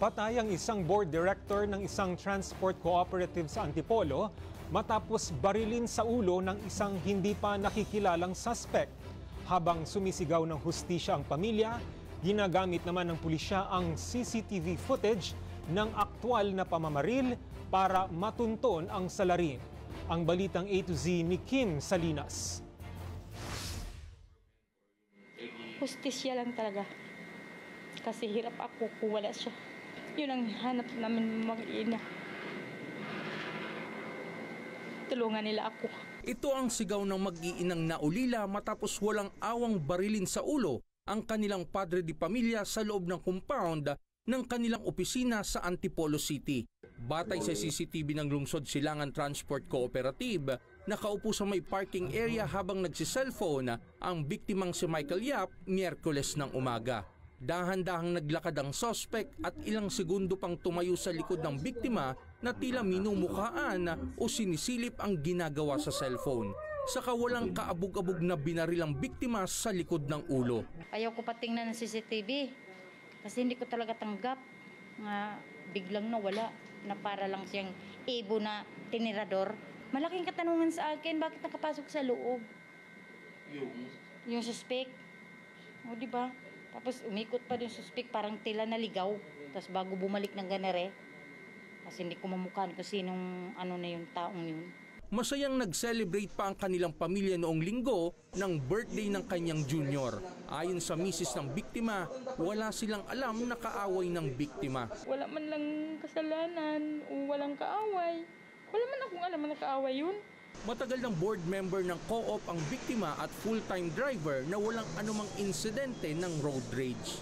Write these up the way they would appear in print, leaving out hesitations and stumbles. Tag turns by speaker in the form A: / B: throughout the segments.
A: Patay ang isang board director ng isang transport cooperative sa Antipolo matapos barilin sa ulo ng isang hindi pa nakikilalang suspect. Habang sumisigaw ng hustisya ang pamilya, ginagamit naman ng pulisya ang CCTV footage ng aktwal na pamamaril para matunton ang salarin. Ang balitang A to Z ni Kim Salinas.
B: Hustisya lang talaga. Kasi hirap ako kung wala siya. Yun ang hanap namin mag-ina. Tulungan nila ako.
C: Ito ang sigaw ng mag-iinang naulila matapos walang awang barilin sa ulo ang kanilang padre di pamilya sa loob ng compound ng kanilang opisina sa Antipolo City. Batay sa CCTV ng Lungsod Silangan Transport Cooperative, nakaupo sa may parking area habang nagsiselfone ang biktimang si Michael Yap Miyerkules ng umaga. Dahan-dahang naglakad ang suspect at ilang segundo pang tumayo sa likod ng biktima na tila minumukhaan o sinisilip ang ginagawa sa cellphone. Saka walang kaabog-abog na binaril ang biktima sa likod ng ulo.
B: Ayaw ko pa tingnan ng CCTV kasi hindi ko talaga tanggap nga biglang nawala na para lang siyang ibo na tinirador. Malaking katanungan sa akin, bakit nakapasok sa loob? Yung suspect. O diba? Tapos umikot pa din suspect, parang tila naligaw. Tapos bago bumalik ng ganere, kasi hindi ko mamukhaan kung sinong ano na yung taong yun.
C: Masayang nag-celebrate pa ang kanilang pamilya noong linggo ng birthday ng kanyang junior. Ayon sa misis ng biktima, wala silang alam na kaaway ng biktima.
B: Wala man lang kasalanan o walang kaaway. Wala man akong alam na kaaway yun.
C: Matagal ng board member ng co-op ang biktima at full-time driver na walang anumang insidente ng road rage.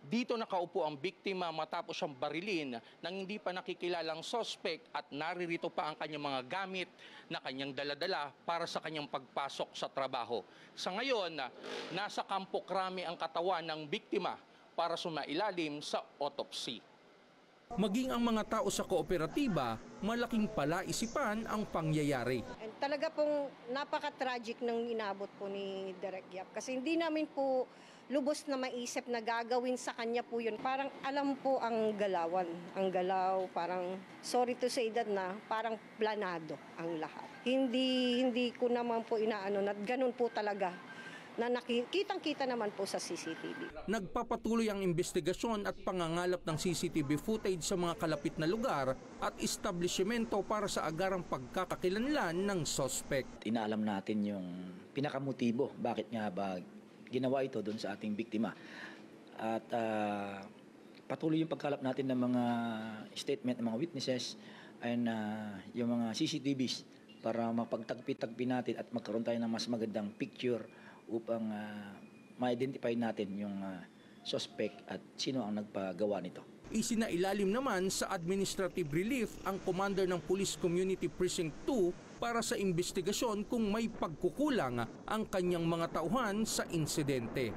C: Dito nakaupo ang biktima matapos siyang barilin ng hindi pa nakikilalang suspect at naririto pa ang kanyang mga gamit na kanyang daladala para sa kanyang pagpasok sa trabaho. Sa ngayon, nasa Kampo Krami ang katawan ng biktima para sumailalim sa autopsy. Maging ang mga tao sa kooperatiba, malaking palaisipan ang pangyayari.
D: Talaga pong napaka-tragic ng inabot po ni Direk Yap kasi hindi namin po lubos na maisip na gagawin sa kanya po yun. Parang alam po ang galawan, ang galaw, parang sorry to say that na parang planado ang lahat. Hindi ko naman po inaano na ganun po talaga. Na nakikitang-kita naman po sa CCTV.
C: Nagpapatuloy ang investigasyon at pangangalap ng CCTV footage sa mga kalapit na lugar at establishmento para sa agarang pagkakakilanlan ng suspect.
E: Inaalam natin yung pinakamotibo, bakit nga ba ginawa ito doon sa ating biktima. At patuloy yung pagkalap natin ng mga statement ng mga witnesses and yung mga CCTVs para mapagtagpi-tagpi natin at magkaroon tayo ng mas magandang picture upang ma-identify natin yung suspect at sino ang nagpagawa nito.
C: Isinailalim naman sa administrative relief ang commander ng Police Community Precinct 2 para sa investigasyon kung may pagkukulang ang kanyang mga tauhan sa insidente.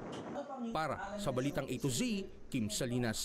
C: Para sa Balitang A to Z, Kim Salinas.